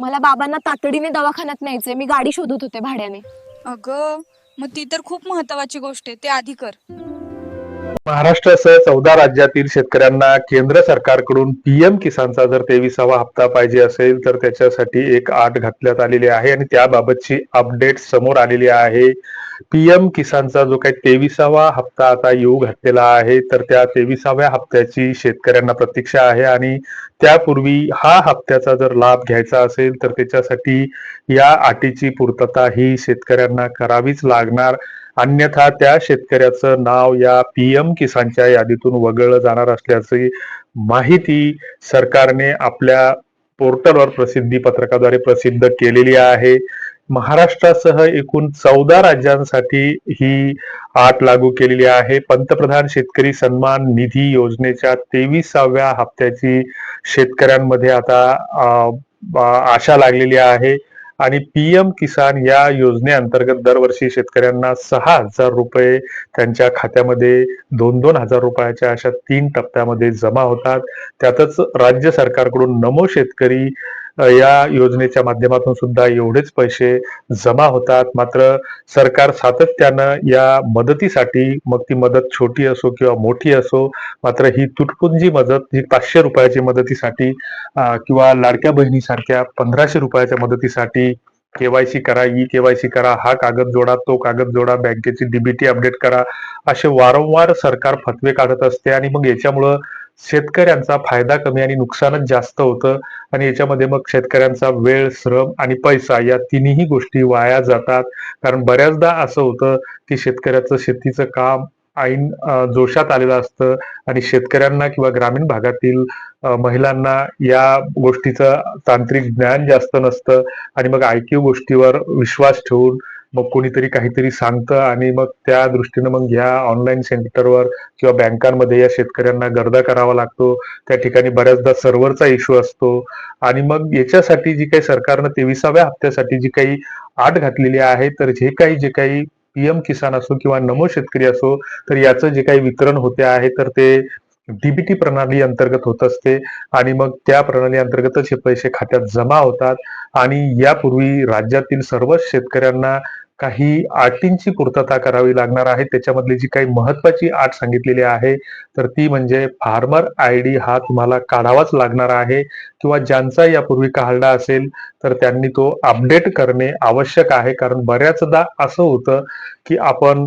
मला बाबांना तातडीने दवाखान्यात न्यायचंय, मी गाडी शोधत होते भाड्याने. अगं मग ती तर खूप महत्वाची गोष्ट आहे, ते आधी कर. महाराष्ट्रासह 14 राज्यातील शेतकऱ्यांना केंद्र सरकारकडून पीएम किसानचा जर 23वा हप्ता पाहिजे असेल तर त्याच्यासाठी एक आट घातण्यात आलेली आहे आणि त्याबाबतची अपडेट समोर आलेली आहे. पीएम किसानचा जो काही 23वा हप्ता आता येऊ घातलेला आहे, तर त्या 23व्या हप्त्याची शेतकऱ्यांना प्रतीक्षा आहे आणि त्यापूर्वी हा हप्त्याचा जर लाभ घ्यायचा असेल तर त्याच्यासाठी या अटीची पूर्तता ही शेतकऱ्यांना करावीच लागणार. अन्यथा त्या शेतकऱ्याचं नाव या पीएम किसानच्या यादीतून वगळलं जाणार असल्याची माहिती सरकारने आपल्या पोर्टलवर प्रसिद्धी पत्रकाद्वारे प्रसिद्ध केलेली आहे. महाराष्ट्रासह एकूण 14 राज्यांसाठी ही अट लागू केलेली आहे. पंतप्रधान शेतकरी सन्मान निधी योजनेच्या 23व्या हप्त्याची शेतकऱ्यांमध्ये आता आशा लागलेली आहे आणि पीएम किसान या योजनेअंतर्गत दरवर्षी शेतकऱ्यांना 6,000 रुपये त्यांच्या खात्यामध्ये 2-2 हजार रुपयाच्या अशा 3 टप्प्यामध्ये जमा होतात. त्यातच राज्य सरकारकडून नमो शेतकरी या योजनेच्या माध्यमातून सुद्धा एवढेच पैसे जमा होतात. मात्र सरकार सातत्यानं या मदतीसाठी, मग ती मदत छोटी असो किंवा मोठी असो, मात्र ही तुटपुंजी मदत ही 500 रुपयाची मदतीसाठी किंवा लाडक्या बहिणीसारख्या 1500 रुपयाच्या मदतीसाठी केवायसी करा, ई केवायसी करा, हा कागद जोडा, तो कागद जोडा, बँकेची डीबीटी अपडेट करा, असे वारंवार सरकार फतवे काढत असते आणि मग याच्यामुळं शेतकऱ्यांचा फायदा कमी आणि नुकसानच जास्त होतं आणि याच्यामध्ये मग शेतकऱ्यांचा वेळ, श्रम आणि पैसा या तिन्ही गोष्टी वाया जातात. कारण बऱ्याचदा असं होतं की शेतकऱ्याचं शेतीचं काम ऐन जोशात आलेलं असतं आणि शेतकऱ्यांना किंवा ग्रामीण भागातील महिलांना या गोष्टीचं तांत्रिक ज्ञान जास्त नसतं आणि मग ऐकीव गोष्टीवर विश्वास ठेवून मग कोणीतरी काहीतरी सांगतं आणि मग त्या दृष्टीनं मग ह्या ऑनलाईन सेंटरवर किंवा बँकांमध्ये या शेतकऱ्यांना गर्दा करावा लागतो. त्या ठिकाणी बऱ्याचदा सर्व्हरचा इश्यू असतो आणि मग याच्यासाठी जी काही सरकारनं 23व्या हप्त्यासाठी जी काही आट घातलेली आहे, तर जे काही पीएम किसान असो किंवा नमो शेतकरी असो, तर याचं जे काही वितरण होते आहे तर ते डीबीटी प्रणाली अंतर्गत होत असते आणि मग त्या प्रणाली अंतर्गतच हे पैसे खात्यात जमा होतात आणि यापूर्वी राज्यातील सर्वच शेतकऱ्यांना काही अटींची पूर्तता करावी लागणार आहे. त्याच्यामधली जी काही महत्वाची अट सांगितलेली आहे तर ती म्हणजे फार्मर आयडी हा तुम्हाला काढावाच लागणार आहे किंवा ज्यांचा यापूर्वी काढला असेल तर त्यांनी तो अपडेट करणे आवश्यक आहे. कारण बऱ्याचदा असं होतं की आपण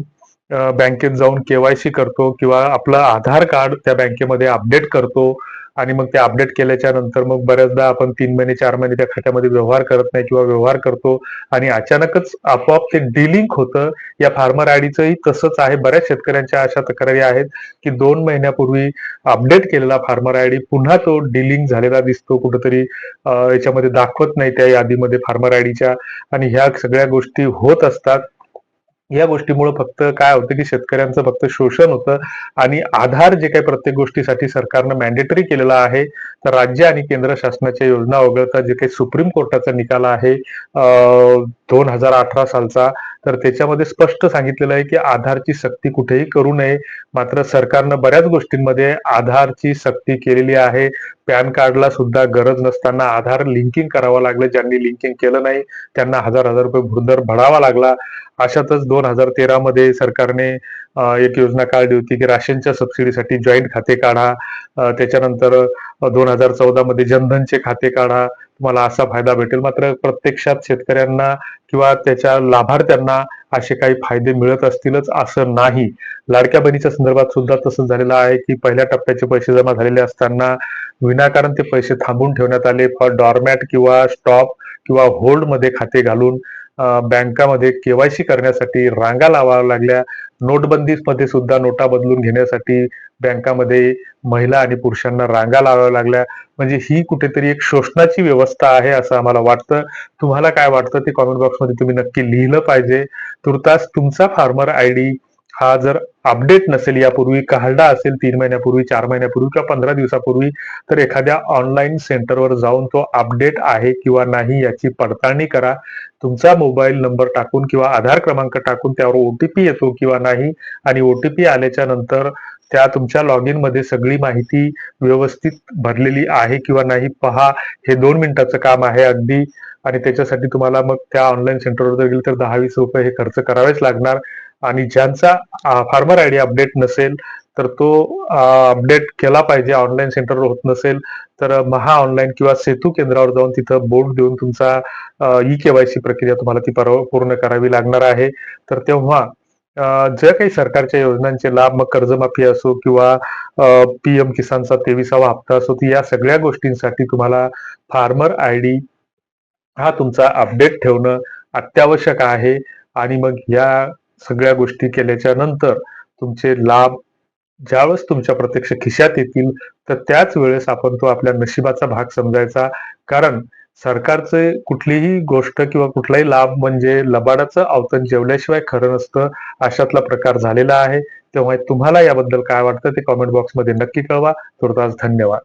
बँकेत जाऊन केवायसी करतो किंवा आपलं आधार कार्ड त्या बँकेमध्ये अपडेट करतो आणि मग ते अपडेट केल्याच्या नंतर मग बऱ्याचदा आपण 3 महिने 4 महिने त्या खात्यामध्ये व्यवहार करत नाही किंवा व्यवहार करतो आणि अचानकच आपोआप ते डिलिंक होतं. या फार्मर आयडीचंही तसंच आहे. बऱ्याच शेतकऱ्यांच्या अशा तक्रारी आहेत की 2 महिन्यापूर्वी अपडेट केलेला फार्मर आयडी पुन्हा तो डिलिंक झालेला दिसतो कुठेतरी, याच्यामध्ये दाखवत नाही त्या यादीमध्ये फार्मर आयडीच्या आणि ह्या सगळ्या गोष्टी होत असतात. या गोष्टीमुळे फक्त काय होतं की शेतकऱ्यांचं फक्त शोषण होतं आणि आधार जे काही प्रत्येक गोष्टीसाठी सरकारनं मॅन्डेटरी केलेलं आहे, तर राज्य आणि केंद्र शासनाच्या योजना वगळता जे काही सुप्रीम कोर्टाचा निकाल आहे 2018 सालचा, तर त्याच्यामध्ये स्पष्ट सांगितलेलं आहे की आधारची सक्ती कुठेही करू नये. मात्र सरकारनं बऱ्याच गोष्टींमध्ये आधारची सक्ती केलेली आहे. पॅन कार्डला सुद्धा गरज नसताना आधार लिंकिंग करावं लागलं. ज्यांनी लिंकिंग केलं नाही त्यांना हजार हजार रुपये भुर्दर भरावा लागला. अशातच 2013 मध्ये सरकारने एक योजना काढली होती की राशनच्या सबसिडीसाठी जॉईंट खाते काढा. त्याच्यानंतर 2014 मध्ये जनधनचे खाते काढा, तुम्हाला असा फायदा भेटेल. मात्र प्रत्यक्षात शेतकऱ्यांना किंवा त्याच्या लाभार्थ्यांना असे काही फायदे मिळत असतीलच असं नाही. लाडक्या बहिणीच्या संदर्भात सुद्धा तसंच झालेलं आहे की पहिल्या टप्प्याचे पैसे जमा झालेले असताना विनाकारण ते पैसे थांबून ठेवण्यात आले. फॉर डॉरमॅट किंवा स्टॉप किंवा होल्ड मध्ये खाते घालून बँकामध्ये केवायसी करण्यासाठी रांगा लावाव्या लागल्या. नोटबंदीमध्ये सुद्धा नोटा बदलून घेण्यासाठी बँकामध्ये महिला आणि पुरुषांना रांगा लावाव्या लागल्या. म्हणजे ही कुठेतरी एक शोषणाची व्यवस्था आहे असं आम्हाला वाटतं. तुम्हाला काय वाटतं ते कॉमेंट बॉक्समध्ये तुम्ही नक्की लिहिलं पाहिजे. तुर्तास तुमचा फार्मर आयडी हा जर अपडेट नसेल, यापूर्वी काढला असेल 3 महिन्यापूर्वी, 4 महिन्यापूर्वी किंवा 15 दिवसापूर्वी, तर एखाद्या ऑनलाईन सेंटरवर जाऊन तो अपडेट आहे किंवा नाही याची पडताळणी करा. तुमचा मोबाईल नंबर टाकून किंवा आधार क्रमांक टाकून त्यावर ओटीपी येतो किंवा नाही आणि ओटीपी आल्याच्या नंतर त्या तुमच्या लॉग इन मध्ये सगळी माहिती व्यवस्थित भरलेली आहे किंवा नाही पहा. हे 2 मिनिटाचं काम आहे अगदी. आणि त्याच्यासाठी तुम्हाला मग त्या ऑनलाईन सेंटरवर जर गेलं तर 10-20 रुपये हे खर्च करावेच लागणार. आणि ज्यांचा फार्मर आयडी अपडेट नसेल तर तो अपडेट केला पाहिजे. ऑनलाईन सेंटरवर होत नसेल तर महा ऑनलाईन किंवा सेतू केंद्रावर जाऊन तिथं बोर्ड देऊन तुमचा ई-केवायसी प्रक्रिया तुम्हाला ती पूर्ण करावी लागणार आहे. तर तेव्हा जे काही सरकारच्या योजनांचे लाभ, मग कर्जमाफी असो किंवा पीएम किसानचा 23वा हप्ता असो, या सगळ्या गोष्टींसाठी तुम्हाला फार्मर आयडी हा तुमचा अपडेट ठेवणं अत्यावश्यक आहे. आणि मग या सगळ्या गोष्टी केल्याच्या नंतर तुमचे लाभ ज्यावेळेस तुमच्या प्रत्यक्ष खिशात येतील तर त्याच वेळेस आपण तो आपल्या नशिबाचा भाग समजायचा. कारण सरकारचे कुठलीही गोष्ट किंवा कुठलाही लाभ म्हणजे लबाडाचं अवतन जेवल्याशिवाय खरं नसतं, अशातला प्रकार झालेला आहे. तेव्हा तुम्हाला याबद्दल काय वाटतं ते कॉमेंट बॉक्समध्ये नक्की कळवा. तुर्तास धन्यवाद.